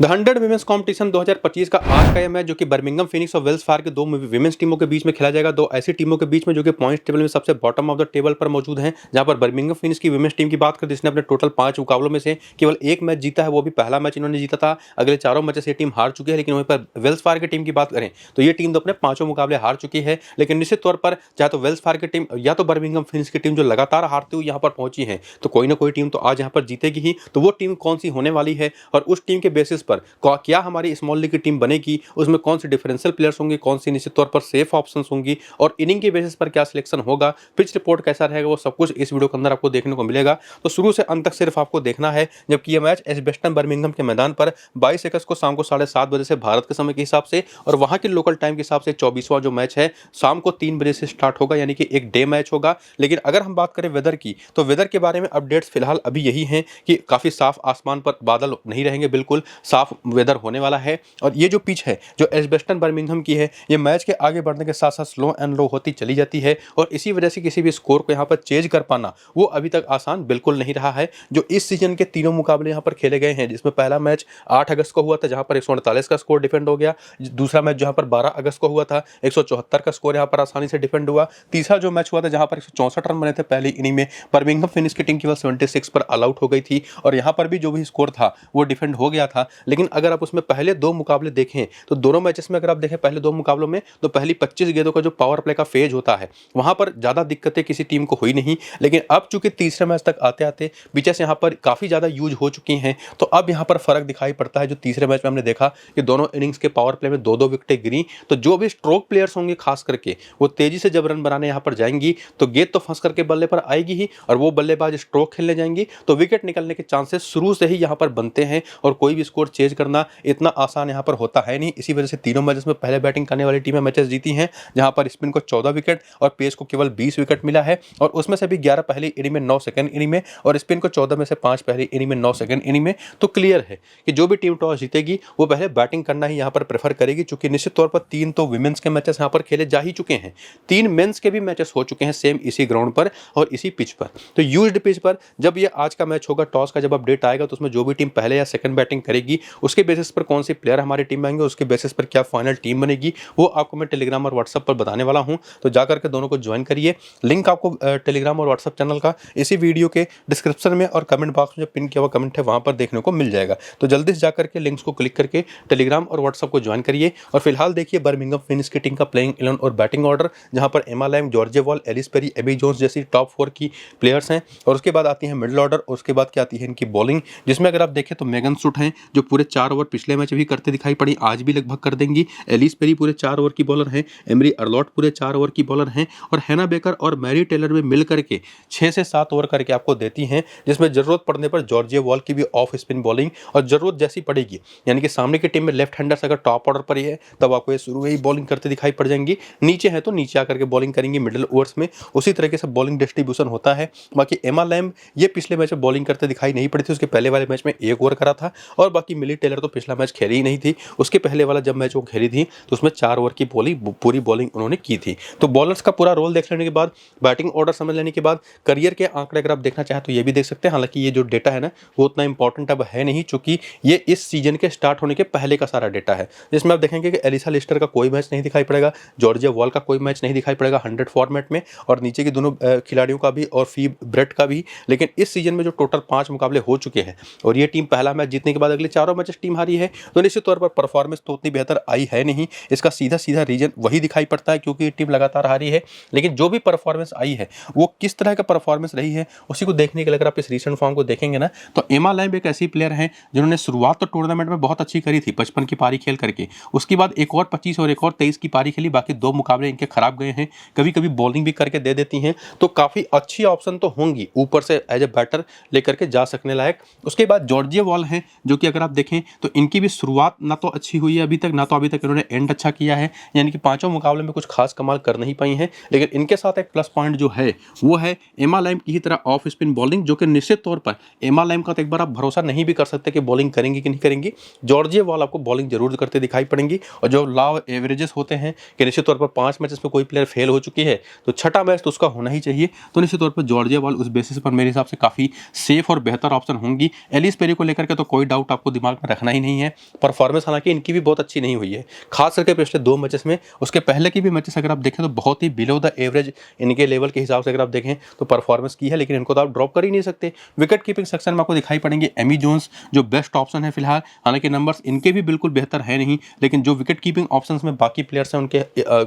The 100 women's competition 2025 का आज का यह मैच जो कि बर्मिंघम फिनिक्स और वेल्स फार्गो दो विमेंस टीमों के बीच में खेला जाएगा। दो ऐसी टीमों के बीच में जो कि पॉइंट्स टेबल में सबसे बॉटम ऑफ द टेबल पर मौजूद हैं। जहां पर बर्मिंघम फिनिक्स की विमेंस टीम की बात करें जिसने अपने टोटल 5 मुकाबलों में से केवल एक मैच जीता है, वो भी पहला मैच इन्होंने जीता था। अगले चारों मैचेस ये टीम हार चुकी है। लेकिन वहीं पर वेल्स फार्गो टीम की बात करें तो ये टीम तो अपने 5 मुकाबले हार चुकी है। लेकिन निश्चित तौर पर चाहे तो वेल्स फार्गो टीम या तो बर्मिंघम फिनिक्स की टीम जो लगातार हारती हुई यहाँ पर पहुंची है, तो कोई ना कोई टीम तो आज यहाँ पर जीतेगी ही। तो वो टीम कौन सी होने वाली है और उस टीम के बेसिस पर क्या हमारी स्मॉल लीग की टीम बनेगी, उसमें कौन से डिफरेंशियल प्लेयर्स होंगे, कौन सी निश्चित तौर पर सेफ ऑप्शंस होंगी और इनिंग के बेसिस पर क्या सिलेक्शन होगा, पिच रिपोर्ट कैसा रहेगा, वो सब कुछ इस वीडियो के अंदर आपको देखने को मिलेगा। तो शुरू से अंत तक सिर्फ आपको देखना है। जबकि यह मैच एजबेस्टन बर्मिंघम के मैदान पर 22 अगस्त को शाम को 7:30 बजे से भारत के समय के हिसाब से और वहां के लोकल टाइम के हिसाब से 24वां जो मैच है शाम को 3 बजे से स्टार्ट होगा, यानी कि एक डे मैच होगा। लेकिन अगर हम बात करें वेदर की तो वेदर के बारे में अपडेट्स फिलहाल अभी यही हैं कि काफी साफ आसमान पर बादल नहीं रहेंगे, बिल्कुल साफ वेदर होने वाला है। और ये जो पिच है जो एजबेस्टन बर्मिंघम की है, ये मैच के आगे बढ़ने के साथ साथ स्लो एंड लो होती चली जाती है और इसी वजह से किसी भी स्कोर को यहाँ पर चेज कर पाना वो अभी तक आसान बिल्कुल नहीं रहा है। जो इस सीजन के तीनों मुकाबले यहाँ पर खेले गए हैं, जिसमें पहला मैच 8 अगस्त को हुआ था जहाँ पर 148 का स्कोर डिफेंड हो गया। दूसरा मैच जहाँ पर 12 अगस्त को हुआ था 174 का स्कोर यहाँ पर आसानी से डिफेंड हुआ। तीसरा जो मैच हुआ था जहाँ पर 164 रन बने थे पहली इनिंग में, बर्मिंघम फिनिक्स की टीम केवल 76 पर ऑल आउट हो गई थी और यहाँ पर भी जो भी स्कोर था वो डिफेंड हो गया था। लेकिन अगर आप उसमें पहले दो मुकाबले देखें तो दोनों मैचेस में अगर आप देखें पहले दो मुकाबलों में तो पहली 25 गेंदों का जो पावर प्ले का फेज होता है वहां पर ज्यादा दिक्कतें किसी टीम को हुई नहीं। लेकिन अब चूंकि तीसरे मैच तक आते आते पिचेस यहाँ पर काफी ज्यादा यूज हो चुकी हैं, तो अब यहाँ पर फर्क दिखाई पड़ता है। जो तीसरे मैच में हमने देखा कि दोनों इनिंग्स के पावर प्ले में 2-2 विकेटें गिरी, तो जो भी स्ट्रोक प्लेयर्स होंगे खास करके वो तेजी से जब रन बनाने यहाँ पर जाएंगी तो गेंद तो फंस करके बल्ले पर आएगी ही और वो बल्लेबाज स्ट्रोक खेलने जाएंगी तो विकेट निकलने के चांसेस शुरू से ही यहाँ पर बनते हैं और कोई भी स्कोर चेंज करना इतना आसान यहाँ पर होता है नहीं। इसी वजह से तीनों मैचेस में पहले बैटिंग करने वाली टीमें मैचेस जीती हैं, जहां पर स्पिन को 14 विकेट और पेस को केवल 20 विकेट मिला है और उसमें से भी 11 पहली इनिंग में, 9 सेकंड इनिंग में और स्पिन को 14 में से 5 पहली इनिंग में, 9 सेकंड इनिंग में। तो क्लियर है कि जो भी टीम टॉस जीतेगी वो पहले बैटिंग करना ही यहाँ पर प्रेफर करेगी, चूंकि निश्चित तौर पर 3 तो विमेंस के मैचेस यहाँ पर खेले जा ही चुके हैं, 3 मेंस के भी मैचेस हो चुके हैं सेम इसी ग्राउंड पर और इसी पिच पर। तो यूज्ड पिच पर जब ये आज का मैच होगा, टॉस का जब अपडेट आएगा तो उसमें जो भी टीम पहले या सेकंड बैटिंग करेगी उसके बेसिस पर कौन सी प्लेयर हमारी टीम में आएंगे, उसके बेसिस पर क्या फाइनल टीम बनेगी, वो आपको मैं टेलीग्राम और व्हाट्सएप पर बताने वाला हूं। तो जाकर के दोनों को ज्वाइन करिए। लिंक आपको टेलीग्राम और व्हाट्सएप चैनल का इसी वीडियो के डिस्क्रिप्शन में और कमेंट बॉक्स में पिन किया हुआ कमेंट है वहां पर देखने को मिल जाएगा। तो जल्दी से जाकर के लिंक्स को क्लिक करके टेलीग्राम और व्हाट्सएप को ज्वाइन करिए। और फिलहाल देखिए बर्मिंघम फिनिक्स की टीम का प्लेइंग 11 और बैटिंग ऑर्डर, जहां पर Emma Lamb, George Wall, Alice Perry, Abby Jones जैसी टॉप 4 की प्लेयर्स हैं। और उसके बाद आती है मिडिल ऑर्डर और उसके बाद क्या आती है इनकी बॉलिंग, जिसमें अगर आप देखें तो मेगन सूट हैं जो पूरे 4 ओवर पिछले मैच भी करते दिखाई पड़ी, आज भी लगभग कर देंगी। एलिस पेरी पूरे 4 ओवर की बॉलर हैं, एमरी अर्लॉट पूरे 4 ओवर की बॉलर हैं और हैना बेकर और मैरी टेलर में मिल करके 6 से 7 ओवर करके आपको देती हैं, जिसमें जरूरत पड़ने पर जॉर्जिया वॉल की भी ऑफ स्पिन बॉलिंग और जरूरत जैसी पड़ेगी, यानी कि सामने की टीम में लेफ्ट हैंडर्स अगर टॉप ऑर्डर पर ही है तब आपको ये शुरू में ही बॉलिंग करते दिखाई पड़ जाएंगी, नीचे है तो नीचे आकर के बॉलिंग करेंगी मिडिल ओवर्स में, उसी तरीके से बॉलिंग डिस्ट्रीब्यूशन होता है। बाकी एमा लैम ये पिछले मैच में बॉलिंग करते दिखाई नहीं पड़ी थी, उसके पहले वाले मैच में 1 ओवर करा था और बाकी मिली टेलर तो पिछला मैच खेली ही नहीं थी, उसके पहले वाला जब मैच वो खेली थी तो उसमें 4 ओवर की पूरी बॉलिंग उन्होंने की थी। तो बॉलर्स का पूरा रोल देख लेने के बाद, बैटिंग ऑर्डर समझ लेने के बाद, करियर के आंकड़े अगर आप देखना चाहें तो ये भी देख सकते हैं। हालांकि ये जो डेटा है ना वो उतना इंपॉर्टेंट अब है नहीं, चूंकि ये इस सीजन के स्टार्ट होने के पहले का सारा डेटा है, जिसमें आप देखेंगे कि एलिसा लिस्टर का कोई मैच नहीं दिखाई पड़ेगा, जॉर्जिया वॉल का कोई मैच नहीं दिखाई पड़ेगा 100 फॉर्मेट में और नीचे के दोनों खिलाड़ियों का भी और फी ब्रेट का भी। लेकिन इस सीजन में जो टोटल 5 मुकाबले हो चुके हैं और ये टीम पहला मैच जीतने के बाद अगले 4 मैचेस टीम हारी है, तो निश्चित तौर पर परफॉर्मेंस तो उतनी बेहतर आई है नहीं। इसका सीधा रीजन वही दिखाई पड़ता है क्योंकि टीम लगातार हारी है। लेकिन जो भी परफॉर्मेंस आई है वो किस तरह का परफॉर्मेंस रही है उसी को देखने के लिए अगर आप इस रीसेंट फॉर्म को देखेंगे ना तो एमा लैम एक ऐसी प्लेयर है जिन्होंने शुरुआत तो टूर्नामेंट में बहुत अच्छी करी थी 55 की पारी खेल करके, उसके बाद एक और 25 और एक और 23 की पारी खेली, बाकी 2 मुकाबले इनके खराब गए हैं, कभी कभी बॉलिंग भी करके दे देती हैं, तो काफी अच्छी ऑप्शन तो होंगी ऊपर से एज ए बैटर लेकर के जा सकने लायक। उसके बाद जॉर्जिया वॉल है जो कि अगर आप देखें तो इनकी भी शुरुआत ना तो अच्छी हुई है अभी तक, ना तो अभी तक इन्होंने एंड अच्छा किया है, यानी कि 5 मुकाबले में कुछ खास कमाल कर नहीं पाई हैं। लेकिन इनके साथ एक प्लस पॉइंट जो है वो है एमा लैम की ही तरह ऑफ स्पिन बॉलिंग, जो कि निश्चित तौर पर एमा लैम का तो एक बार आप भरोसा नहीं भी कर सकते कि बॉलिंग करेंगी कि नहीं करेंगी। जॉर्जिया वॉल आपको बॉलिंग जरूर करते दिखाई पड़ेंगी और जो लॉ एवरेजेस होते हैं कि निश्चित तौर पर 5 मैचेस में कोई प्लेयर फेल हो चुकी है तो छठा मैच तो उसका होना ही चाहिए, तो निश्चित तौर पर जॉर्जिया वॉल उस बेसिस पर मेरे हिसाब से काफी सेफ और बेहतर ऑप्शन होंगी। एलिस पेरी को लेकर के तो कोई डाउट आपको दिमाग दिमाग में रखना ही नहीं है। परफॉर्मेंस हालांकि इनकी भी बहुत अच्छी नहीं हुई है, खास करके पिछले 2 मैचेस में। उसके पहले की भी मैचेस अगर आप देखें तो बहुत ही बिलो द एवरेज इनके लेवल के हिसाब से अगर आप देखें तो परफॉर्मेंस की है, लेकिन इनको तो आप ड्रॉप कर ही नहीं सकते। विकेट कीपिंग सेक्शन में आपको दिखाई पड़ेंगे एमी जोन्स जो बेस्ट ऑप्शन है फिलहाल, हालांकि नंबर्स इनके भी बिल्कुल बेहतर है नहीं, लेकिन जो विकेट कीपिंग ऑप्शंस में बाकी प्लेयर्स हैं उनके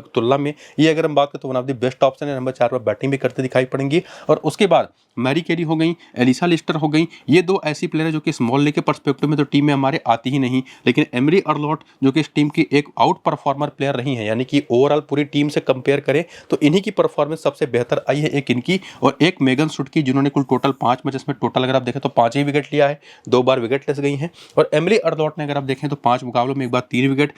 तुलना में ये अगर हम बात करें तो one of the best option है। नंबर 4 पर बैटिंग भी करते दिखाई पड़ेंगी। और उसके बाद मैरी कैली हो गई, एलिसा लिस्टर हो गई, ये 2 ऐसी प्लेयर है जो कि स्मॉल लीग के पर्सपेक्टिव में तो टीम में हमारे आती ही नहीं, लेकिन एमरी अर्लॉट जो कि इस टीम की एक आउट परफॉर्मर प्लेयर रही है, यानी कि ओवरऑल पूरी टीम से कंपेयर करें तो इन्हीं की परफॉर्मेंस सबसे बेहतर आई है, एक इनकी और एक मेगन शुड की, जिन्होंने कुल टोटल 5 मैचेस में टोटल अगर आप देखें तो 5 ही विकेट लिया है, 2 बार विकेट लेस गई हैं। और एमरी अर्लॉट ने अगर आप देखें तो 5 मुकाबलों में एक बार 3 विकेट,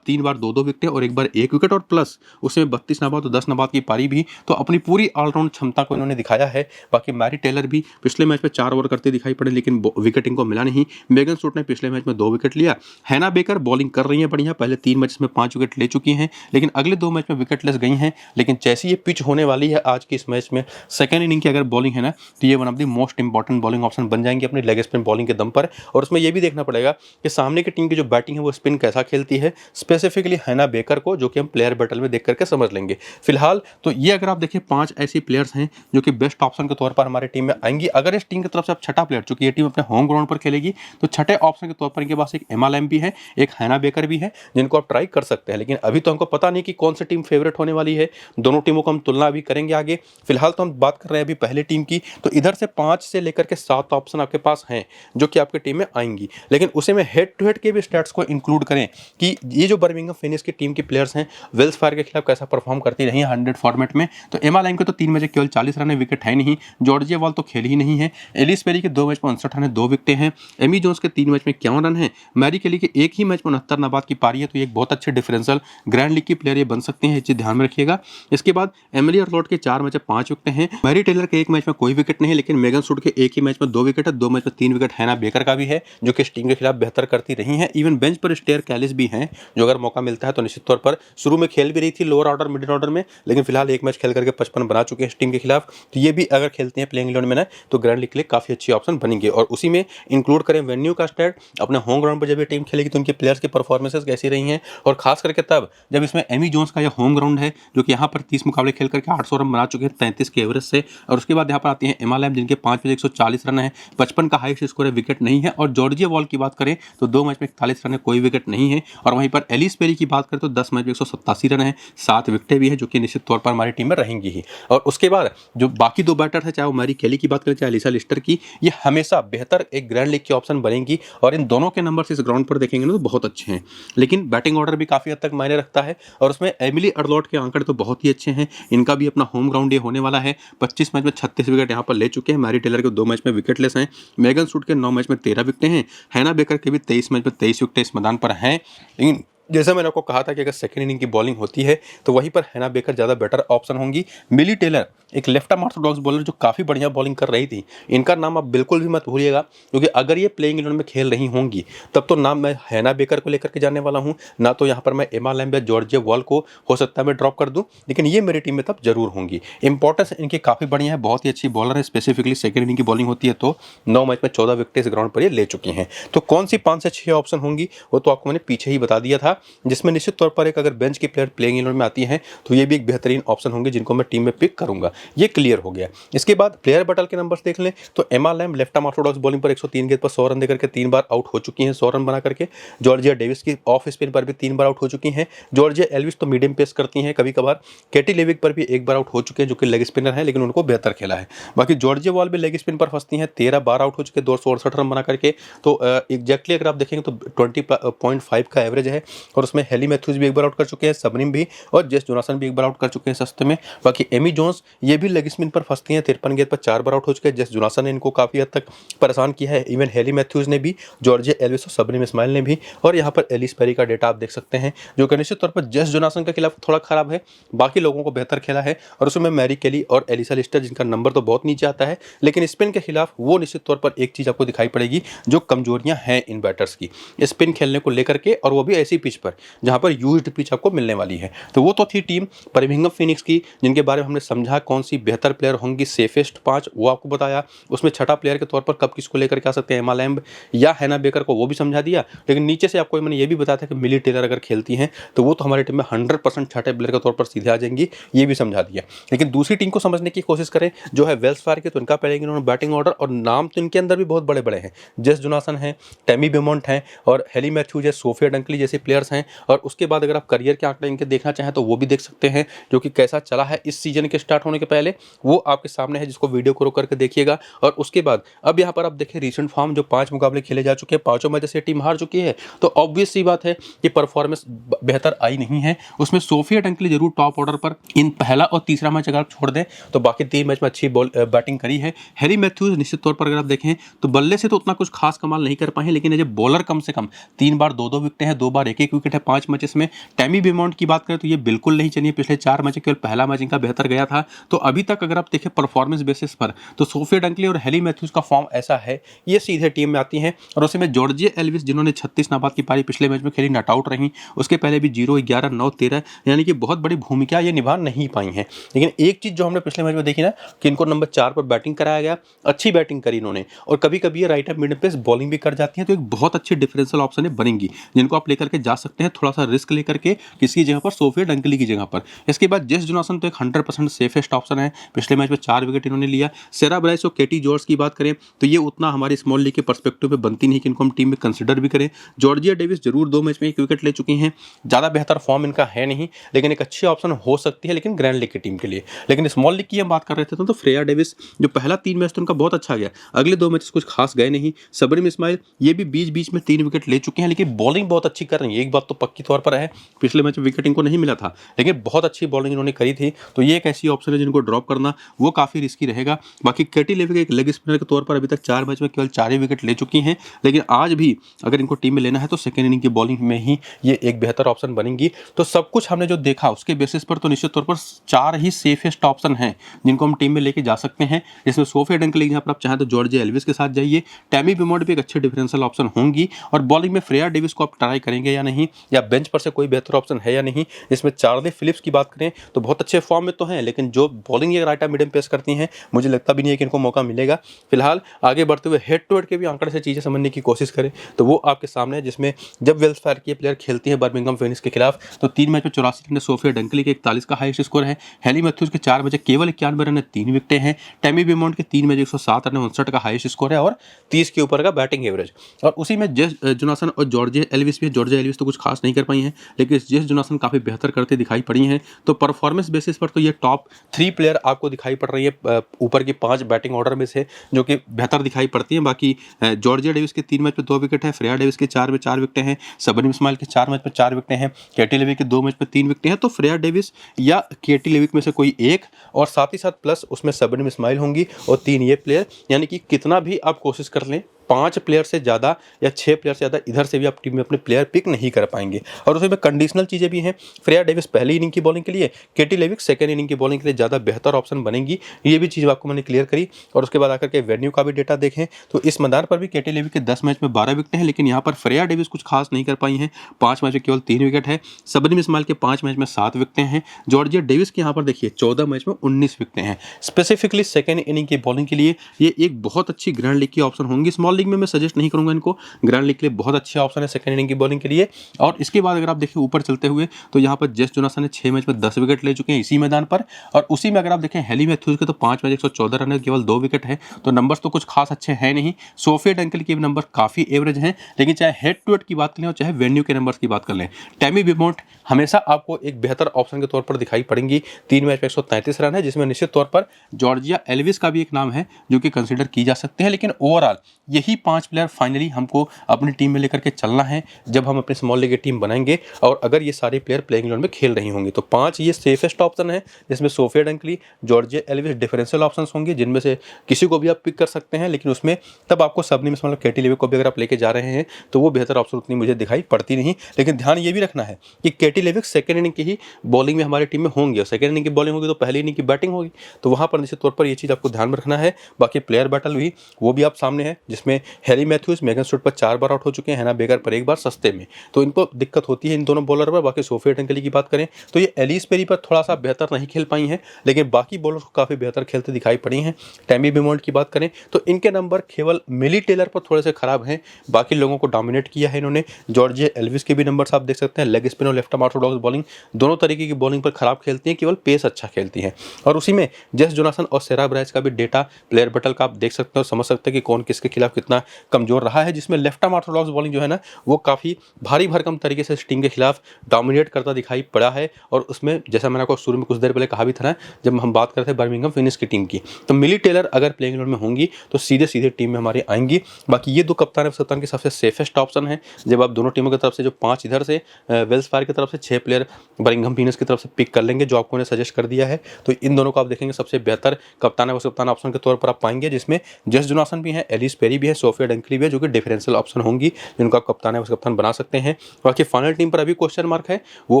3 बार 2-2 विकेट और एक बार 1 विकेट, और प्लस उसमें 32 नाबाद और 10 नाबाद की पारी भी, तो अपनी पूरी ऑलराउंड क्षमता को इन्होंने दिखाया है। बाकी मैरी टेलर भी पिछले मैच में 4 ओवर करते दिखाई पड़े, लेकिन विकेट इनको मिला नहीं। मेगन स्टोक्स ने पिछले मैच में 2 विकेट लिया। हैना बेकर बॉलिंग कर रही है बढ़िया, पहले 3 मैच में 5 विकेट ले चुकी हैं, लेकिन अगले 2 मैच में विकेट लेस गई हैं। लेकिन जैसी ये पिच होने वाली है आज की इस मैच में, सेकंड इनिंग की अगर बॉलिंग है ना, तो ये one of the most important bowling option बन जाएंगे अपनी लेग स्पिन बॉलिंग के दम पर। और उसमें ये भी देखना पड़ेगा कि सामने की टीम की जो बैटिंग है वो स्पिन कैसा खेलती है, स्पेसिफिकली हैना बेकर को, जो कि हम प्लेयर बैटल में देख करके समझ लेंगे। फिलहाल तो ये अगर आप देखिए 5 ऐसी प्लेयर्स हैं जो कि बेस्ट ऑप्शन के तौर पर हमारे टीम में आएंगी। अगर इस टीम की तरफ से आप छठा प्लेयर, चूंकि ये टीम अपने होम ग्राउंड पर खेलेगी, तो छठे ऑप्शन के तौर पर इनके पास एक एमा लैम भी है, एक हैना बेकर भी है, जिनको आप ट्राई कर सकते हैं। लेकिन अभी तो हमको पता नहीं कि कौन सी टीम फेवरेट होने वाली है, दोनों टीमों को हम तुलना अभी करेंगे आगे। फिलहाल तो हम बात कर रहे हैं अभी पहले टीम की, तो इधर से 5 से लेकर के 7 ऑप्शन आपके पास हैं जो कि आपकी टीम में आएंगी। लेकिन उसे में हेड टू हेड के भी स्टैट्स को इंक्लूड करें कि ये जो बर्मिंघम फिनिक्स की टीम की प्लेयर्स हैं वेल्स फार्गो के खिलाफ कैसा परफॉर्म करती रही है 100 फॉर्मेट में, तो एमा लैम के तो 3 मैच केवल 40 रन है, विकेट है नहीं। जॉर्जिया वॉल तो खेल ही नहीं है। एलिस पेरी के 2 मैच में 59 रन है, 2 विकेटें हैं। एमी जोन्स के 3 मैच में 51 रन है। मैरी कैली के एक ही मैच में 69 नाबाद की पारी है, तो ये एक बहुत अच्छे डिफरेंशियल ग्रैंड लीग की प्लेयर ये बन सकते हैं, ये चीज ध्यान में रखिएगा। इसके बाद एमिली अर्लॉट के 4 मैच में 5 विकेट हैं। मैरी टेलर के 1 मैच में कोई विकेट नहीं, लेकिन मेगन शुड के एक ही मैच में 2 विकेट है, 2 मैच में 3 विकेट हैना बेकर का भी है, जो कि इस टीम के खिलाफ बेहतर करती रही हैं। इवन बेंच पर स्टेयर कैलिस भी हैं, जो अगर मौका मिलता है तो निश्चित तौर पर शुरू में खेल भी रही थी लोअर ऑर्डर मिडिल ऑर्डर में, लेकिन फिलहाल 1 मैच खेल करके 55 बना चुके हैं इस टीम के खिलाफ। तो ये भी अगर खेलते हैं प्लेइंग 11 में ना, तो ग्रैंड लीग के लिए काफी अच्छी ऑप्शन बनेंगे। और उसी में इंक्लूड करें वेन्यू का स्टैट, अपने होम ग्राउंड पर जब ये टीम खेलेगी तो उनके प्लेयर्स की परफॉर्मेंसेस कैसी रही हैं, और खास करके तब जब इसमें एमी जोन्स का यह होम ग्राउंड है, जो कि यहाँ पर 30 मुकाबले खेल करके 800 रन बना चुके हैं 33 के एवरेज से। और उसके बाद यहाँ पर आती हैं एमा लैम, जिनके 5 मैच 140 रन है, 55 का हाईएस्ट स्कोर है, विकेट नहीं है। और जॉर्जिया वॉल की बात करें तो 2 मैच में 41 रन है, कोई विकेट नहीं है। और वहीं पर एलिस पेरी की बात करें तो 10 मैच में 187 रन है, 7 विकेटें भी है, जो कि निश्चित तौर पर हमारी टीम में रहेंगी ही। और उसके बाद जो बाकी 2 बैटर है, चाहे वो मैरी कैली की बात करें चाहे एलिसा लिस्टर की, ये हमेशा बेहतर एक ग्रैंड लीग की ऑप्शन बनेंगी। और इन दोनों के नंबर्स इस ग्राउंड पर देखेंगे ना तो बहुत अच्छे हैं, लेकिन बैटिंग ऑर्डर भी काफी हद तक मायने रखता है। और उसमें एमिली अर्लॉट के आंकड़े तो बहुत ही अच्छे हैं, इनका भी अपना होम ग्राउंड ये होने वाला है। 25 मैच में 36 विकेट यहाँ पर ले चुके हैं। मैरी टेलर के 2 मैच में विकेटलेस हैं। मेगन शुड के 9 मैच में 13 विकेटें हैं। हैना बेकर के भी 23 मैच में 23 विकेटें इस मैदान पर हैं। लेकिन जैसा मैंने आपको कहा था कि अगर सेकंड इनिंग की बॉलिंग होती है तो वहीं पर हैना बेकर ज़्यादा बेटर ऑप्शन होंगी। मिली टेलर एक लेफ्ट आर्म ऑर्थोडॉक्स बॉलर जो काफ़ी बढ़िया बॉलिंग कर रही थी, इनका नाम आप बिल्कुल भी मत भूलिएगा, क्योंकि अगर ये प्लेइंग 11 में खेल रही होंगी तब तो नाम मैं हैना बेकर को लेकर के जाने वाला हूँ, ना तो यहाँ पर मैं एमा लैम या जॉर्जिया वॉल को हो सकता है मैं ड्रॉप कर दूँ, लेकिन ये मेरी टीम में तब जरूर होंगी। इंपॉर्टेंस इनकी काफ़ी बढ़िया है, बहुत ही अच्छी बॉलर है। स्पेसिफिकली सेकंड इनिंग की बॉलिंग होती है तो 9 मैच में 14 विकेट इस ग्राउंड पर ये ले चुकी हैं। तो कौन सी 5 से 6 ऑप्शन होंगी वो तो आपको मैंने पीछे ही बता दिया था, जिसमें निश्चित तौर पर एक अगर बेंच की प्लेयर प्लेइंग 11 में आती हैं तो ये भी एक बेहतरीन ऑप्शन होंगे जिनको मैं टीम में पिक करूंगा। ये क्लियर हो गया। इसके बाद प्लेयर बैटल के नंबर्स देख लें तो Emma Lamb left arm orthodox bowling पर 103 गेंद पर 100 रन देकर के 3 बार आउट हो चुकी हैं, 100 रन बना करके। जॉर्जिया डेविस की ऑफ स्पिन पर भी 3 बार आउट हो चुकी हैं। जॉर्जिया एल्विस तो मीडियम पेस करती हैं कभी कभार। केटी लेविक पर भी 1 बार आउट हो चुके हैं, जो कि लेग स्पिनर है, लेकिन उनको बेहतर खेला है। बाकी जॉर्जिया वॉल भी लेग स्पिन पर फंसती हैं, 13 बार आउट हो चुके, 268 रन बना करके। तो एग्जैक्टली अगर आप देखेंगे तो 20.5 का एवरेज है। और उसमें हेली मैथ्यूज भी 1 बार आउट कर चुके हैं, सबनिम भी, और जेस जोनासन भी 1 बार आउट कर चुके हैं सस्ते में। बाकी एमी जोन्स ये भी लेग स्पिन पर फंसती हैं, 53 गेंद पर 4 बार आउट हो चुके हैं। जेस जोनासन ने इनको काफी हद तक परेशान किया है। इवन हेली मैथ्यूज ने भी, जॉर्जिया एल्विस और सबनिम इस्माइल ने भी। और यहाँ पर एलिस पेरी का डेटा आप देख सकते हैं, जो कि निश्चित तौर पर जेस जोनासन के खिलाफ थोड़ा खराब है, बाकी लोगों को बेहतर खेला है। और उसमें मैरी कैली और एलिसा लिस्टर, जिनका नंबर तो बहुत नीचे आता है, लेकिन स्पिन के खिलाफ वो निश्चित तौर पर एक चीज आपको दिखाई पड़ेगी जो कमजोरियां हैं इन बैटर्स की, स्पिन खेलने को लेकर के, और वो भी ऐसी पिच पर, जहां पर यूज्ड पिच आपको मिलने वाली है। तो वो तो थी टीम बर्मिंघम फिनिक्स की, जिनके बारे में हमने समझा कौन सी बेहतर प्लेयर होंगी, सेफेस्ट 5 वो आपको बताया। उसमें छठा प्लेयर के तौर पर कब किसको लेकर के आ सकते हैं, एमा लैम्ब या हैना बेकर को, वो भी समझा दिया। लेकिन नीचे से आपको मैंने ये भी बताया था कि मिली टेलर अगर खेलती हैं तो वो तो हमारी टीम में 100% छठे प्लेयर के तौर पर सीधे आ जाएंगी, ये भी समझा दिया। लेकिन दूसरी टीम को समझने की कोशिश करें जो है वेल्स फार्गो की, तो इनका पहले इन्होंने बैटिंग ऑर्डर और नाम तो इनके अंदर भी बहुत बड़े बड़े हैं। जेस जोनासन है, टैमी बेमोंट हैं और हेली मैथ्यूज है, सोफिया डंकली जैसे प्लेयर्स हैं। और उसके बाद अगर आप करियर के आंकड़े इनके देखना चाहें तो वो भी देख सकते हैं, जो कि कैसा चला है इस सीजन के स्टार्ट होने के पहले, वो आपके सामने है, जिसको वीडियो को रोक करके देखिएगा। और उसके बाद अब यहाँ पर आप देखें रिसेंट फॉर्म, जो 5 मुकाबले खेले जा चुके हैं, 5 मैच से टीम हार चुकी है, तो ऑब्वियस सी बात है कि परफॉर्मेंस बेहतर आई नहीं है। उसमें सोफिया डंकली जरूर टॉप ऑर्डर पर, इन पहला और तीसरा मैच अगर आप छोड़ दें तो बाकी 3 मैच में अच्छी बैटिंग करी है। हेली मैथ्यूज निश्चित तौर पर अगर आप देखें तो बल्ले से तो उतना कुछ खास कमाल नहीं कर पाए, लेकिन एज ए बॉलर कम से कम 3 बार 2-2 विकेट हैं, 2 बार 1-1 विकेट है 5 मैचेस में। टैमी बेमोंट की बात करें तो ये बिल्कुल नहीं चलिए, पिछले 4 मैच केवल पहला मैच इनका बेहतर गया था। तो अभी तक अगर आप देखें परफॉर्मेंस बेसिस पर तो सोफिया डंकली और हेली मैथ्यूज का फॉर्म ऐसा है, ये सीधे टीम में आती हैं। और उसी में जॉर्जिया एल्विस, जिन्होंने 36 नाबाद की पारी पिछले मैच में खेली, नॉट आउट रही, उसके पहले भी 0, 11, 9, 13, यानी कि बहुत बड़ी भूमिका ये निभा नहीं पाई हैं। लेकिन एक चीज जो हमने पिछले मैच में देखी ना, कि इनको नंबर 4 पर बैटिंग कराया गया, अच्छी बैटिंग करी इन्होंने, और कभी कभी ये right hand mid pace bowling भी कर जाती हैं, तो एक बहुत अच्छी डिफरेंशियल ऑप्शन बनेंगी, जिनको आप लेकर के जा सकते हैं, थोड़ा सा रिस्क लेकर के किसी जगह पर, सोफिया डंकली की जगह पर। इसके बाद जेस जोनासन तो एक 100% सेफेस्ट ऑप्शन है, पिछले मैच में 4 विकेट इन्होंने लिया। सेरा ब्राइस और केटी जॉर्ज की बात करें तो ये उतना हमारी स्मॉल लीग के पर्सपेक्टिव में बनती नहीं कि इनको हम टीम में कंसिडर भी करें। जॉर्जिया डेविस जरूर 2 मैच में 1 विकेट ले चुकी हैं, ज़्यादा बेहतर फॉर्म इनका है नहीं, लेकिन एक अच्छी ऑप्शन हो सकती है, लेकिन ग्रैंड लीग की टीम के लिए। लेकिन स्मॉल लीग की हम बात कर रहे थे तो फ्रेया डेविस, जो पहला 3 मैच तो उनका बहुत अच्छा गया, अगले 2 मैच कुछ खास गए नहीं। सबरीम इस्माइल ये भी बीच बीच में 3 विकेट ले चुके हैं, लेकिन बॉलिंग बहुत अच्छी कर रही है, एक बात तो पक्की तौर पर है, पिछले मैच में विकेट इनको नहीं मिला था, लेकिन बहुत अच्छी बॉलिंग इन्होंने करी थी। तो ये एक ऐसी ऑप्शन है जिनको ड्रॉप करना वो काफ़ी रिस्की रहेगा। बाकी केटी लेविक एक लेग स्पिनर के तौर पर अभी तक 4 मैच में केवल 4 ही विकेट ले चुकी हैं, लेकिन आज भी अगर इनको टीम में लेना है तो सेकेंड इनिंग की बॉलिंग में ही ये एक बेहतर ऑप्शन बनेंगी। तो सब कुछ हमने जो देखा उसके बेसिस पर तो निश्चित तौर पर 4 ही सेफेस्ट ऑप्शन हैं जिनको हम टीम में लेके जा सकते हैं। इसमें सोफिया डंकली यहाँ पर आप चाहें तो जॉर्जिया एल्विस के साथ जाइए, टैमी बेमोंट भी एक अच्छे डिफरेंशियल ऑप्शन होंगी, और बॉलिंग में फ्रेया डेविस को आप ट्राई करेंगे या नहीं, या बेंच पर से कोई बेहतर ऑप्शन है या नहीं। इसमें चार्ली फिलिप्स की बात करें तो बहुत अच्छे फॉर्म में तो हैं, लेकिन जो बॉलिंग ये राइट मीडियम पेस करती हैं, मुझे लगता भी नहीं है कि इनको मौका मिलेगा। फिलहाल आगे बढ़ते हुए हेड टू हेड के भी आंकड़े से चीज़ें समझने की कोशिश करें तो वो आपके सामने है, जिसमें जब वेल्स फार्गो की प्लेयर खेलती है बर्मिंघम फिनिक्स के खिलाफ तो 3 मैच में 84 रन, सोफिया डंकली के 41 का हाईएस्ट स्कोर है। हेली मैथ्यूज के 4 मैच केवल 91 रन, 3 विकेटें हैं। टैमी बेमोंट के 3 मैच 107 रन, 59 का हाईएस्ट स्कोर है और 30 के ऊपर का बैटिंग एवरेज। और उसी में जेस जोनासन और जॉर्जिया एल्विस भी, जॉर्जिया एल्विस तो कुछ खास नहीं कर पाई हैं, लेकिन जेस जोनासन काफ़ी बेहतर करते दिखाई पड़ी हैं। तो परफॉर्मेंस बेसिस पर तो ये टॉप 3 प्लेयर आपको दिखाई पड़ रही है ऊपर की 5 बैटिंग ऑर्डर में से, जो कि बेहतर दिखाई पड़ती हैं। बाकी जॉर्जिया डेविस के 3 मैच में 2 विकेट है, फ्रेया डेविस के 4 में 4 विकेटें हैं, सबरीम इस्माइल के 4 मैच में 4 विकेटें हैं, केटी लेविक के 2 मैच में 3 विकेटें हैं। तो फ्रेया डेविस या केटी लेविक में से कोई एक, और साथ ही साथ प्लस उसमें सबरीम इस्माइल होंगी और 3 ये प्लेयर, यानी कि कितना भी आप कोशिश कर लें 5 प्लेयर से ज़्यादा या 6 प्लेयर से ज़्यादा इधर से भी आप टीम में अपने प्लेयर पिक नहीं कर पाएंगे। और उसमें कंडीशनल चीज़ें भी हैं, फ्रेया डेविस पहली इनिंग की बॉलिंग के लिए, केटी लेविक सेकेंड इनिंग की बॉलिंग के लिए ज़्यादा बेहतर ऑप्शन बनेंगी। ये भी चीज़ आपको मैंने क्लियर करी। और उसके बाद आकर के वेन्यू का भी डेटा देखें तो इस मैदान पर भी केटी लेविक के 10 मैच में 12 विकेट हैं, लेकिन यहाँ पर फ्रेया डेविस कुछ खास नहीं कर पाई हैं, 5 मैच में केवल 3 विकेट है। सबरीम इस्माइल के 5 मैच में 7 विकेटें हैं। जॉर्जिया डेविस के यहाँ पर देखिए 14 मैच में 19 विकेटें हैं। स्पेसिफिकली सेकेंड इनिंग की बॉलिंग के लिए ये एक बहुत अच्छी ग्रैंड लीग की ऑप्शन होंगी। स्मॉल लीग में मैं सजेस्ट नहीं करूंगा इनको, ग्रैंड लीग के लिए बहुत अच्छा ऑप्शन है सेकंड इनिंग की बॉलिंग के लिए। और इसके बाद अगर आप देखिए ऊपर चलते हुए तो यहाँ पर जेस जोनासन ने 6 मैच में 10 विकेट ले चुके हैं इसी मैदान पर। और उसी में अगर आप देखें हेली मैथ्यूज के तो 5 मैच 114 रन है, केवल 2 विकेट है, तो नंबर्स तो कुछ खास अच्छे हैं नहीं। सोफिया डंकली के भी नंबर काफ़ी एवरेज हैं, लेकिन चाहे हेड टू हेड की बात करें और चाहे वेन्यू के नंबर्स की बात कर लें, टैमी बेमोंट हमेशा आपको एक बेहतर ऑप्शन के तौर पर दिखाई पड़ेंगी। 3 मैच में 133 रन है, जिसमें निश्चित तौर पर जॉर्जिया एल्विस का भी एक नाम है जो कि कंसिडर की जा सकते हैं। लेकिन ओवरऑल यही 5 प्लेयर फाइनली हमको अपनी टीम में लेकर के चलना है जब हम अपनी स्मॉल लीग की टीम बनाएंगे, और अगर ये सारे प्लेयर प्लेइंग इलेवन में खेल रही होंगी तो 5 ये सेफेस्ट ऑप्शन है, जिसमें Sophia Dunkley, Georgia Elwiss differential options होंगे, जिनमें से किसी को भी आप पिक कर सकते हैं। लेकिन उसमें तब आपको सबने मतलब केटी लेविक को भी अगर आप लेके जा रहे हैं तो वो बेहतर ऑप्शन उतनी मुझे दिखाई पड़ती नहीं। लेकिन ध्यान ये भी रखना है कि केटी लेविक सेकेंड इनिंग की ही बॉलिंग में हमारी टीम में होंगे, और सेकेंड इनिंग की बॉलिंग होगी तो पहली इनिंग की बैटिंग होगी, तो वहाँ पर निश्चित तौर पर ये चीज़ आपको ध्यान में रखना है। बाकी प्लेयर बैटल भी वो भी आप सामने है, जिसमें हैरी मैथ्यूज मेगन स्टोट पर 4 बार आउट हो चुके हैं, हैना बेकर पर 1 बार सस्ते में, तो इनको दिक्कत होती है इन दोनों बॉलर पर। बाकी सोफिया टंकली की बात करें तो ये एलिस पेरी पर थोड़ा सा बेहतर नहीं खेल पाई हैं, लेकिन बाकी बॉलर्स को काफ़ी बेहतर खेलते दिखाई पड़ी हैं। टैमी बिमोल्ट की बात करें तो इनके नंबर केवल मिली टेलर पर थोड़े से खराब हैं, बाकी लोगों को डोमिनेट किया है इन्होंने। जॉर्जिया एल्विस के भी नंबर्स आप देख सकते हैं, लेग स्पिन और लेफ्ट आर्म ऑर्थोडॉक्स बॉलिंग दोनों तरीके की बॉलिंग पर खराब खेलती हैं, केवल पेस अच्छा खेलती हैं। और उसी में जेस जोनासन और सेरा ब्राइस का भी डेटा प्लेयर बटल का आप देख सकते हैं और समझ सकते हैं कि कौन किसके खिलाफ कितना कमजोर रहा है, जिसमें लेफ्ट आर्म ऑर्थोडॉक्स बॉलिंग जो है ना वो काफ़ी भारी भरकम तरीके से इस टीम के खिलाफ डोमिनेट करता दिखाई पड़ा है। और उसमें जैसा मैंने आपको शुरू में कुछ देर पहले कहा भी था ना, जब हम बात करते हैं बर्मिंघम फिनिक्स की टीम की, तो मिली टेलर अगर प्लेइंग इलेवन में होंगी तो सीधे सीधे टीम में हमारी आएंगी। बाकी ये दो कप्तान है कप्तान की सबसे सेफेस्ट ऑप्शन है। जब आप दोनों टीमों की तरफ से जो 5 इधर से वेल्स फायर की तरफ से 6 प्लेयर बर्मिंघम फिनिक्स की तरफ से पिक कर लेंगे, जो आपको ने सजेस्ट कर दिया है, तो इन दोनों को आप देखेंगे सबसे बेहतर कप्तान है वो कप्तान ऑप्शन के तौर पर आप पाएंगे, जिसमें जेस जोनासन भी है, एलिस पेरी भी है, सोफिया डंकली भी है, जो कि डिफरेंशियल ऑप्शन होंगी जिनको आप कप्तान है वो कप्तान बना सकते हैं। बाकी फाइनल टीम पर अभी क्वेश्चन मार्क है, वो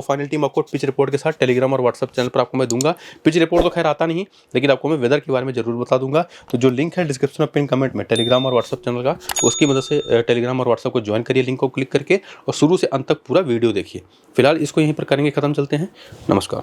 फाइनल टीम आपको पिच रिपोर्ट के साथ टेलीग्राम और व्हाट्सएप चैनल पर आपको मैं दूंगा। पिच रिपोर्ट तो खैर आता नहीं, लेकिन आपको मैं वेदर के बारे में जरूर बता दूंगा। तो जो लिंक है डिस्क्रिप्शन में पिन कमेंट में टेलीग्राम और व्हाट्सएप चैनल का, उसकी मदद से टेलीग्राम और व्हाट्सएप को ज्वाइन करिए, लिंक को क्लिक करके, और शुरू से अंत तक पूरा वीडियो देखिए। फिलहाल इसको यहीं पर करेंगे, खत्म, चलते हैं, नमस्कार।